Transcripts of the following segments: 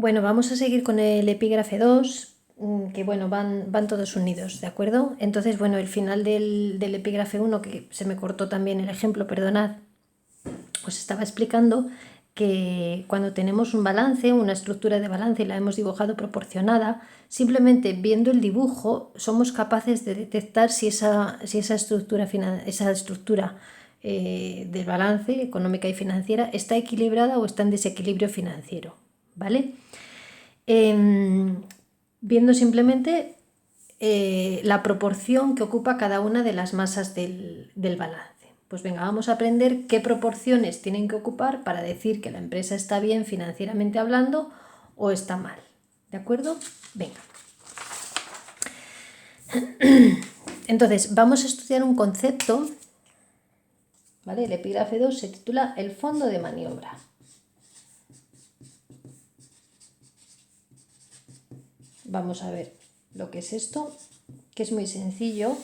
Bueno, vamos a seguir con el epígrafe 2, que bueno, van todos unidos, ¿de acuerdo? Entonces, bueno, el final del epígrafe 1, que se me cortó también el ejemplo, perdonad, os estaba explicando que cuando tenemos un balance, una estructura de balance y la hemos dibujado proporcionada, simplemente viendo el dibujo somos capaces de detectar si esa estructura del balance económica y financiera está equilibrada o está en desequilibrio financiero, ¿vale? Viendo simplemente la proporción que ocupa cada una de las masas del balance. Pues venga, vamos a aprender qué proporciones tienen que ocupar para decir que la empresa está bien financieramente hablando o está mal. ¿De acuerdo? Venga. Entonces, vamos a estudiar un concepto, ¿vale? El epígrafe 2 se titula El fondo de maniobra. Vamos a ver lo que es esto, que es muy sencillo.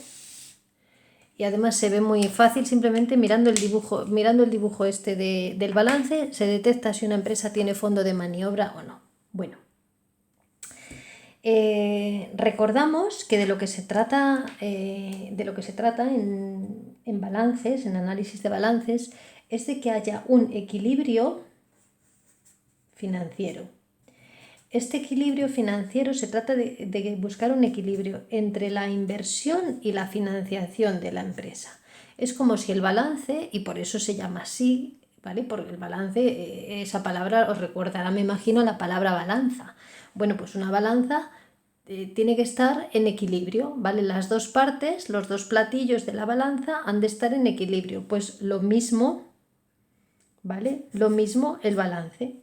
Y además se ve muy fácil simplemente mirando el dibujo este del balance, se detecta si una empresa tiene fondo de maniobra o no. Bueno, recordamos que de lo que se trata en balances, en análisis de balances, es de que haya un equilibrio financiero. Este equilibrio financiero se trata de buscar un equilibrio entre la inversión y la financiación de la empresa. Es como si el balance, y por eso se llama así, ¿vale? Porque el balance, esa palabra os recordará, me imagino, la palabra balanza. Bueno, pues una balanza tiene que estar en equilibrio, ¿vale? Las dos partes, los dos platillos de la balanza han de estar en equilibrio. Pues lo mismo, ¿vale? Lo mismo el balance.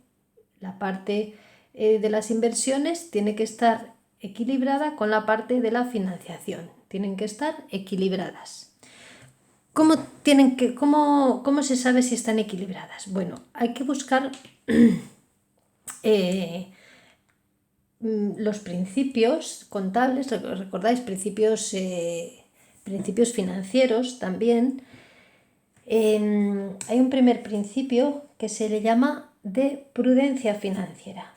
La parte de las inversiones tiene que estar equilibrada con la parte de la financiación. Tienen que estar equilibradas. ¿Cómo se sabe si están equilibradas? Bueno, hay que buscar los principios contables, recordáis, principios financieros también. Hay un primer principio que se le llama de prudencia financiera.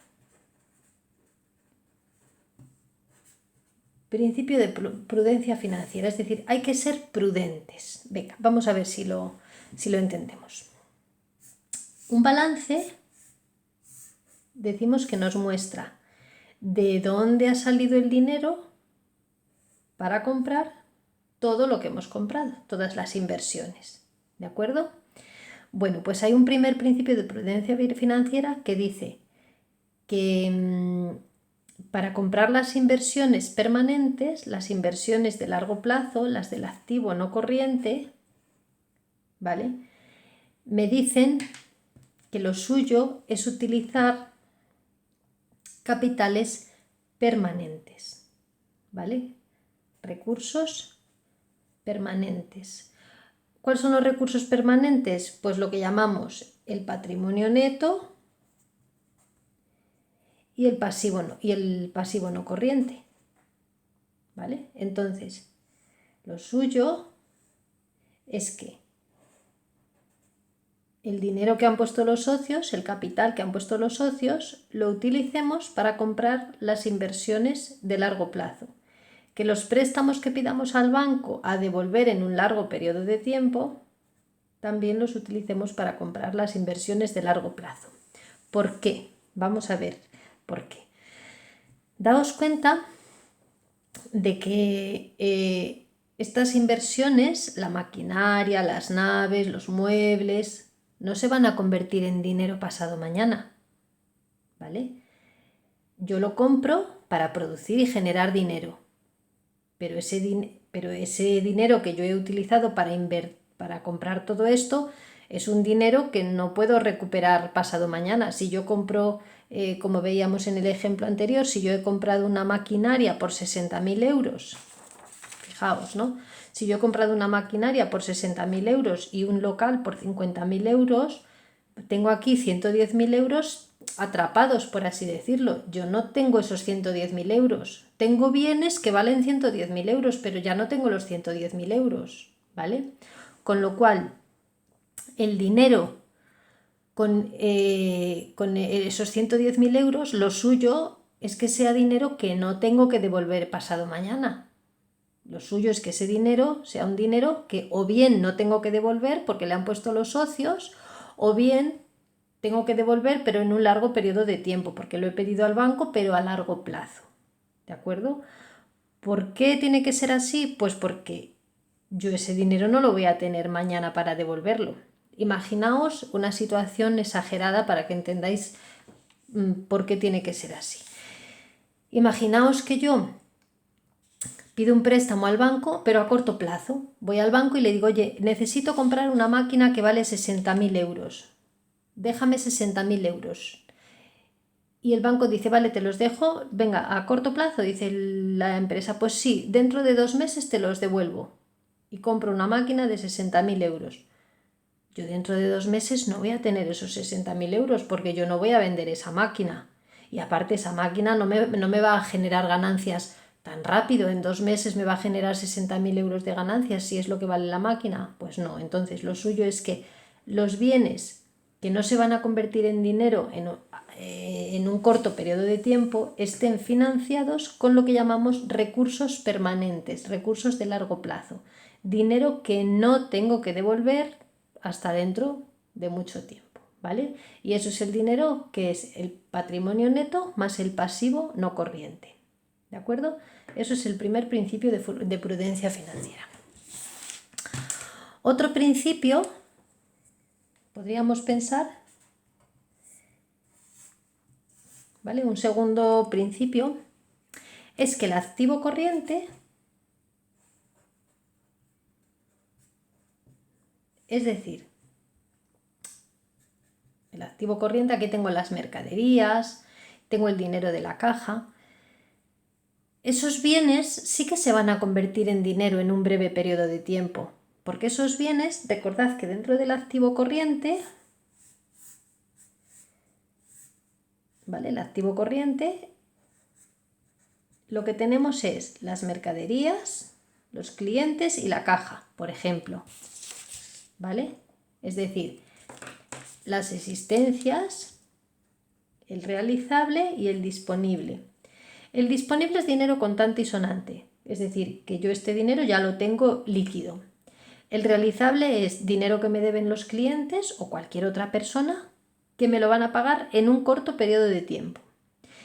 Principio de prudencia financiera, es decir, hay que ser prudentes. Venga, vamos a ver si lo entendemos. Un balance, decimos que nos muestra de dónde ha salido el dinero para comprar todo lo que hemos comprado, todas las inversiones. ¿De acuerdo? Bueno, pues hay un primer principio de prudencia financiera que dice que para comprar las inversiones permanentes, las inversiones de largo plazo, las del activo no corriente, ¿vale? Me dicen que lo suyo es utilizar capitales permanentes, ¿vale? Recursos permanentes. ¿Cuáles son los recursos permanentes? Pues lo que llamamos el patrimonio neto y el pasivo no corriente, ¿vale? Entonces, lo suyo es que el dinero que han puesto los socios, el capital que han puesto los socios, lo utilicemos para comprar las inversiones de largo plazo. Que los préstamos que pidamos al banco a devolver en un largo periodo de tiempo, también los utilicemos para comprar las inversiones de largo plazo. ¿Por qué? Vamos a ver por qué. Daos cuenta de que estas inversiones, la maquinaria, las naves, los muebles, no se van a convertir en dinero pasado mañana, ¿vale? Yo lo compro para producir y generar dinero, pero ese dinero que yo he utilizado para comprar todo esto es un dinero que no puedo recuperar pasado mañana. Si yo compro, como veíamos en el ejemplo anterior, si yo he comprado una maquinaria por 60.000 euros, fijaos, ¿no? Si yo he comprado una maquinaria por 60.000 euros y un local por 50.000 euros, tengo aquí 110.000 euros atrapados, por así decirlo. Yo no tengo esos 110.000 euros. Tengo bienes que valen 110.000 euros, pero ya no tengo los 110.000 euros, ¿vale? Con lo cual, el dinero con esos 110.000 euros, lo suyo es que sea dinero que no tengo que devolver pasado mañana. Lo suyo es que ese dinero sea un dinero que o bien no tengo que devolver porque le han puesto los socios, o bien tengo que devolver pero en un largo periodo de tiempo, porque lo he pedido al banco pero a largo plazo. ¿De acuerdo? ¿Por qué tiene que ser así? Pues porque yo ese dinero no lo voy a tener mañana para devolverlo. Imaginaos una situación exagerada para que entendáis por qué tiene que ser así. Imaginaos que yo pido un préstamo al banco, pero a corto plazo. Voy al banco y le digo, oye, necesito comprar una máquina que vale 60.000 euros. Déjame 60.000 euros. Y el banco dice, vale, te los dejo, venga, a corto plazo, dice la empresa, pues sí, dentro de 2 meses te los devuelvo. Y compro una máquina de 60.000 euros. Yo dentro de 2 meses no voy a tener esos 60.000 euros porque yo no voy a vender esa máquina. Y aparte esa máquina no me va a generar ganancias tan rápido. En 2 meses me va a generar 60.000 euros de ganancias si es lo que vale la máquina. Pues no, entonces lo suyo es que los bienes que no se van a convertir en dinero en un corto periodo de tiempo estén financiados con lo que llamamos recursos permanentes, recursos de largo plazo. Dinero que no tengo que devolver hasta dentro de mucho tiempo, ¿vale? Y eso es el dinero que es el patrimonio neto más el pasivo no corriente, ¿de acuerdo? Eso es el primer principio de prudencia financiera. Otro principio, podríamos pensar, ¿vale? Un segundo principio es que el activo corriente, es decir, el activo corriente, aquí tengo las mercaderías, tengo el dinero de la caja. Esos bienes sí que se van a convertir en dinero en un breve periodo de tiempo, porque esos bienes, recordad que dentro del activo corriente, ¿vale? El activo corriente, lo que tenemos es las mercaderías, los clientes y la caja, por ejemplo, ¿vale? Es decir, las existencias, el realizable y el disponible. El disponible es dinero contante y sonante, es decir, que yo este dinero ya lo tengo líquido. El realizable es dinero que me deben los clientes o cualquier otra persona que me lo van a pagar en un corto periodo de tiempo.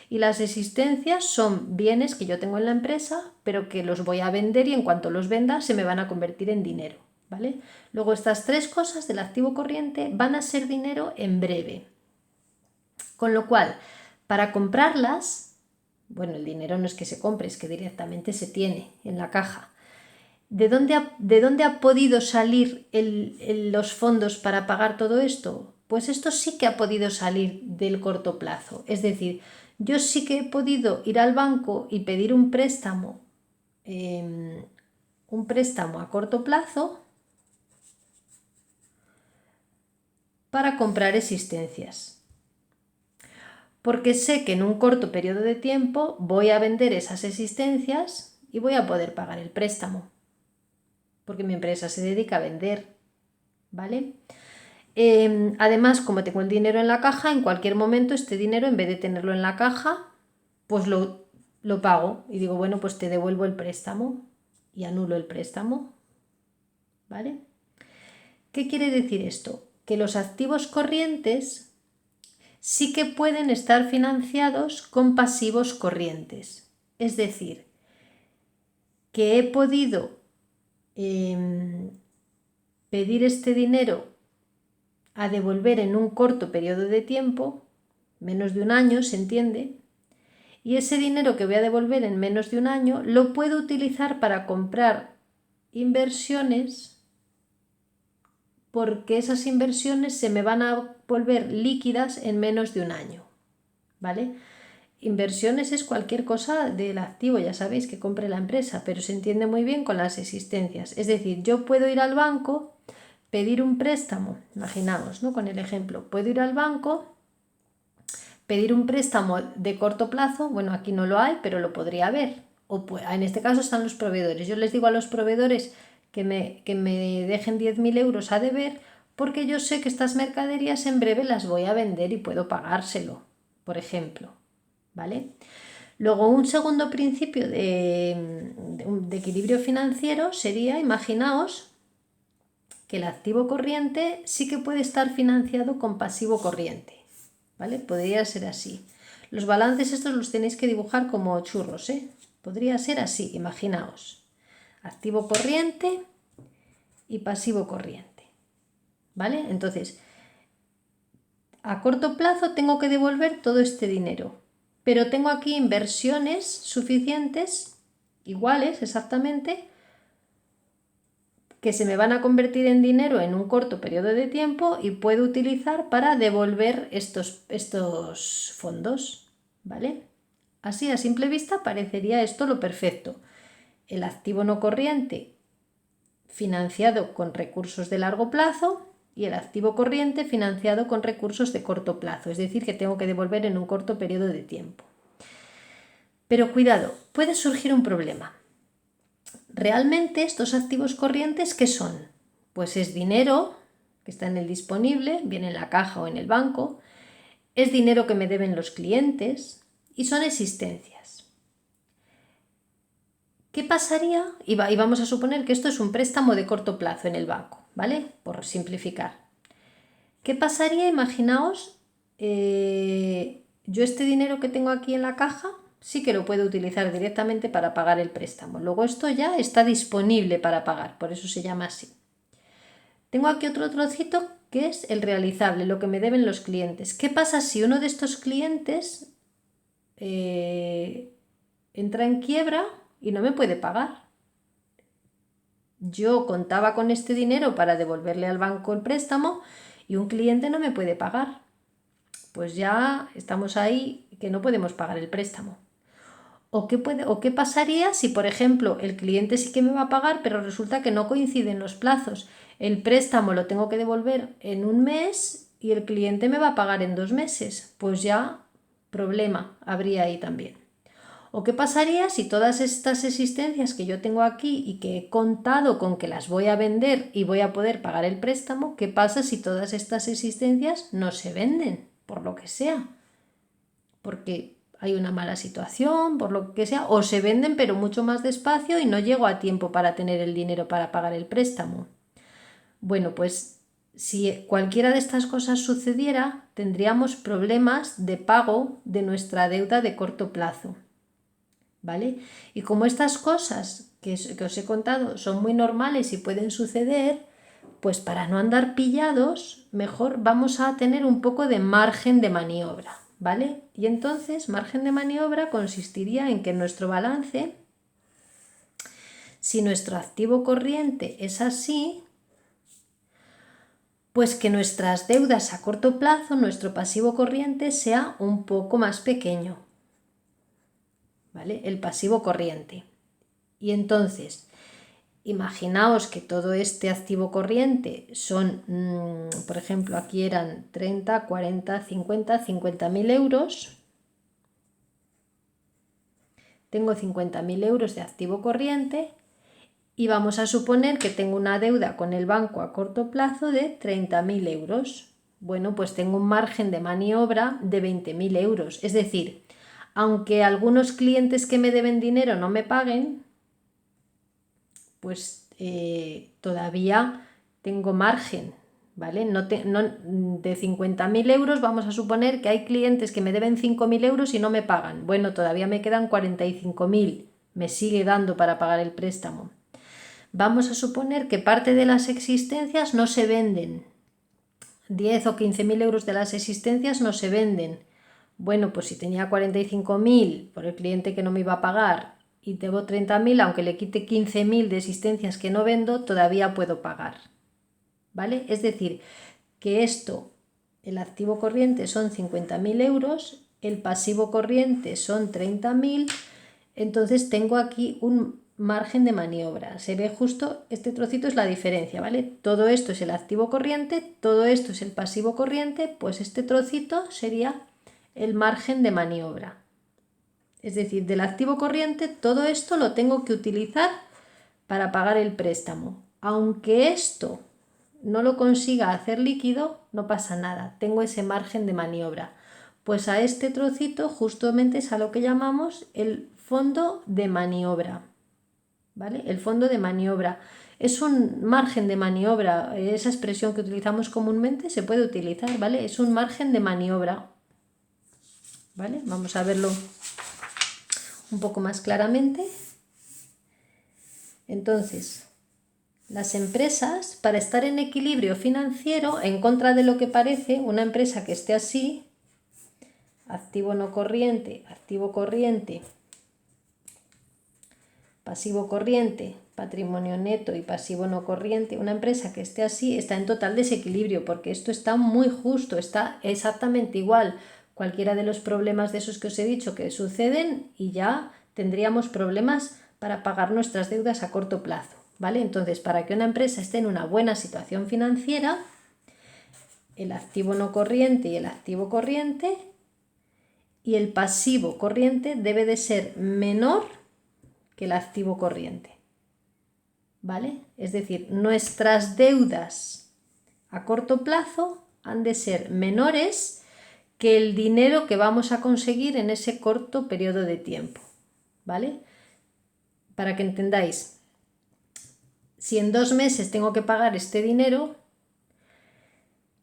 Y las existencias son bienes que yo tengo en la empresa, pero que los voy a vender y en cuanto los venda se me van a convertir en dinero, ¿vale? Luego estas tres cosas del activo corriente van a ser dinero en breve. Con lo cual, para comprarlas, bueno, el dinero no es que se compre, es que directamente se tiene en la caja. ¿De dónde ha podido salir los fondos para pagar todo esto? Pues esto sí que ha podido salir del corto plazo. Es decir, yo sí que he podido ir al banco y pedir un préstamo a corto plazo para comprar existencias. Porque sé que en un corto periodo de tiempo voy a vender esas existencias y voy a poder pagar el préstamo. Porque mi empresa se dedica a vender, ¿vale? Además, como tengo el dinero en la caja, en cualquier momento este dinero, en vez de tenerlo en la caja, pues lo pago y digo, bueno, pues te devuelvo el préstamo y anulo el préstamo, ¿vale? ¿Qué quiere decir esto? Que los activos corrientes sí que pueden estar financiados con pasivos corrientes. Es decir, que he podido pedir este dinero a devolver en un corto periodo de tiempo, menos de un año, se entiende, y ese dinero que voy a devolver en menos de un año lo puedo utilizar para comprar inversiones, porque esas inversiones se me van a volver líquidas en menos de un año, ¿vale? Inversiones es cualquier cosa del activo, ya sabéis, que compre la empresa, pero se entiende muy bien con las existencias. Es decir, yo puedo ir al banco, pedir un préstamo, imaginaos, ¿no? Con el ejemplo, puedo ir al banco, pedir un préstamo de corto plazo, bueno, aquí no lo hay, pero lo podría haber. O en este caso están los proveedores. Yo les digo a los proveedores que me dejen 10.000 euros a deber porque yo sé que estas mercaderías en breve las voy a vender y puedo pagárselo, por ejemplo, ¿vale? Luego, un segundo principio de equilibrio financiero sería, imaginaos, que el activo corriente sí que puede estar financiado con pasivo corriente, ¿vale? Podría ser así. Los balances estos los tenéis que dibujar como churros, ¿eh? Podría ser así, imaginaos. Activo corriente y pasivo corriente, ¿vale? Entonces, a corto plazo tengo que devolver todo este dinero, pero tengo aquí inversiones suficientes, iguales exactamente, que se me van a convertir en dinero en un corto periodo de tiempo y puedo utilizar para devolver estos fondos, ¿vale? Así, a simple vista, parecería esto lo perfecto. El activo no corriente financiado con recursos de largo plazo y el activo corriente financiado con recursos de corto plazo, es decir, que tengo que devolver en un corto periodo de tiempo. Pero cuidado, puede surgir un problema. Realmente estos activos corrientes, ¿qué son? Pues es dinero que está en el disponible, bien en la caja o en el banco, es dinero que me deben los clientes y son existencias. ¿Qué pasaría? Y vamos a suponer que esto es un préstamo de corto plazo en el banco, ¿vale? Por simplificar. ¿Qué pasaría? Imaginaos, yo este dinero que tengo aquí en la caja sí que lo puedo utilizar directamente para pagar el préstamo. Luego esto ya está disponible para pagar, por eso se llama así. Tengo aquí otro trocito que es el realizable, lo que me deben los clientes. ¿Qué pasa si uno de estos clientes entra en quiebra y no me puede pagar? Yo contaba con este dinero para devolverle al banco el préstamo y un cliente no me puede pagar. Pues ya estamos ahí que no podemos pagar el préstamo. ¿O qué pasaría si, por ejemplo, el cliente sí que me va a pagar, pero resulta que no coinciden los plazos? El préstamo lo tengo que devolver en un mes y el cliente me va a pagar en 2 meses. Pues ya problema habría ahí también. ¿O qué pasaría si todas estas existencias que yo tengo aquí y que he contado con que las voy a vender y voy a poder pagar el préstamo, qué pasa si todas estas existencias no se venden, por lo que sea? Porque hay una mala situación, por lo que sea, o se venden pero mucho más despacio y no llego a tiempo para tener el dinero para pagar el préstamo. Bueno, pues si cualquiera de estas cosas sucediera, tendríamos problemas de pago de nuestra deuda de corto plazo, ¿vale? Y como estas cosas que os he contado son muy normales y pueden suceder, pues para no andar pillados, mejor vamos a tener un poco de margen de maniobra, ¿vale? Y entonces, margen de maniobra consistiría en que nuestro balance, si nuestro activo corriente es así, pues que nuestras deudas a corto plazo, nuestro pasivo corriente sea un poco más pequeño, ¿vale? El pasivo corriente. Y entonces, imaginaos que todo este activo corriente son, por ejemplo, aquí eran 30, 40, 50.000 euros. Tengo 50.000 euros de activo corriente y vamos a suponer que tengo una deuda con el banco a corto plazo de 30.000 euros. Bueno, pues tengo un margen de maniobra de 20.000 euros. Es decir, aunque algunos clientes que me deben dinero no me paguen, pues todavía tengo margen, ¿vale? De 50.000 euros vamos a suponer que hay clientes que me deben 5.000 euros y no me pagan. Bueno, todavía me quedan 45.000, me sigue dando para pagar el préstamo. Vamos a suponer que parte de las existencias no se venden. 10 o 15.000 euros de las existencias no se venden. Bueno, pues si tenía 45.000 por el cliente que no me iba a pagar y debo 30.000, aunque le quite 15.000 de existencias que no vendo, todavía puedo pagar, ¿vale? Es decir, que esto, el activo corriente son 50.000 euros, el pasivo corriente son 30.000, entonces tengo aquí un margen de maniobra. Se ve justo, este trocito es la diferencia, ¿vale? Todo esto es el activo corriente, todo esto es el pasivo corriente, pues este trocito sería el margen de maniobra. Es decir, del activo corriente todo esto lo tengo que utilizar para pagar el préstamo. Aunque esto no lo consiga hacer líquido, no pasa nada, tengo ese margen de maniobra. Pues a este trocito justamente es a lo que llamamos el fondo de maniobra, ¿vale? El fondo de maniobra es un margen de maniobra, esa expresión que utilizamos comúnmente se puede utilizar, ¿vale? Es un margen de maniobra, ¿vale? Vamos a verlo un poco más claramente. Entonces, las empresas, para estar en equilibrio financiero, en contra de lo que parece, una empresa que esté así, activo no corriente, activo corriente, pasivo corriente, patrimonio neto y pasivo no corriente, una empresa que esté así está en total desequilibrio, porque esto está muy justo, está exactamente igual. Cualquiera de los problemas de esos que os he dicho que suceden y ya tendríamos problemas para pagar nuestras deudas a corto plazo, ¿vale? Entonces, para que una empresa esté en una buena situación financiera, el activo no corriente y el activo corriente y el pasivo corriente debe de ser menor que el activo corriente, ¿vale? Es decir, nuestras deudas a corto plazo han de ser menores que el dinero que vamos a conseguir en ese corto periodo de tiempo, ¿vale? Para que entendáis, si en 2 meses tengo que pagar este dinero,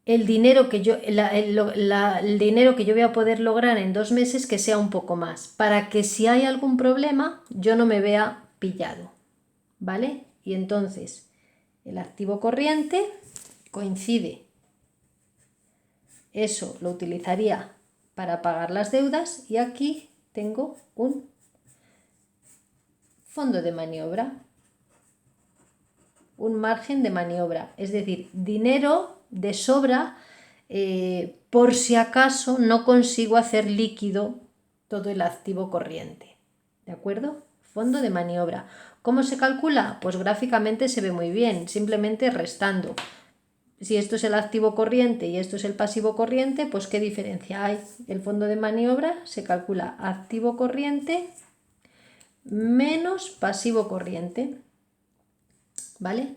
el dinero que yo voy a poder lograr en 2 meses que sea un poco más, para que si hay algún problema yo no me vea pillado, ¿vale? Y entonces el activo corriente coincide, eso lo utilizaría para pagar las deudas y aquí tengo un fondo de maniobra, un margen de maniobra, es decir, dinero de sobra por si acaso no consigo hacer líquido todo el activo corriente, ¿de acuerdo? Fondo de maniobra. ¿Cómo se calcula? Pues gráficamente se ve muy bien, simplemente restando. Si esto es el activo corriente y esto es el pasivo corriente, pues ¿qué diferencia hay? El fondo de maniobra se calcula activo corriente menos pasivo corriente, ¿vale?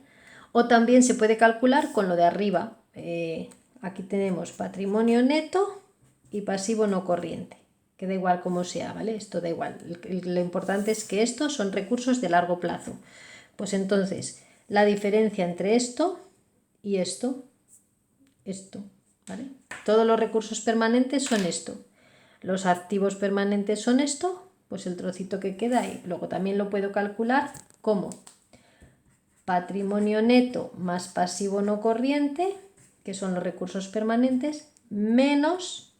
O también se puede calcular con lo de arriba. Aquí tenemos patrimonio neto y pasivo no corriente, que da igual como sea, ¿vale? Esto da igual. Lo importante es que estos son recursos de largo plazo. Pues entonces, la diferencia entre esto y esto, ¿vale? Todos los recursos permanentes son esto. Los activos permanentes son esto, pues el trocito que queda ahí. Luego también lo puedo calcular como patrimonio neto más pasivo no corriente, que son los recursos permanentes, menos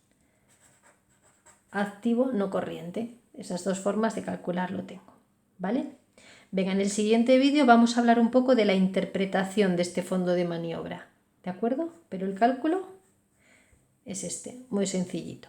activo no corriente. Esas dos formas de calcularlo tengo, ¿vale? Venga, en el siguiente vídeo vamos a hablar un poco de la interpretación de este fondo de maniobra, ¿de acuerdo? Pero el cálculo es este, muy sencillito.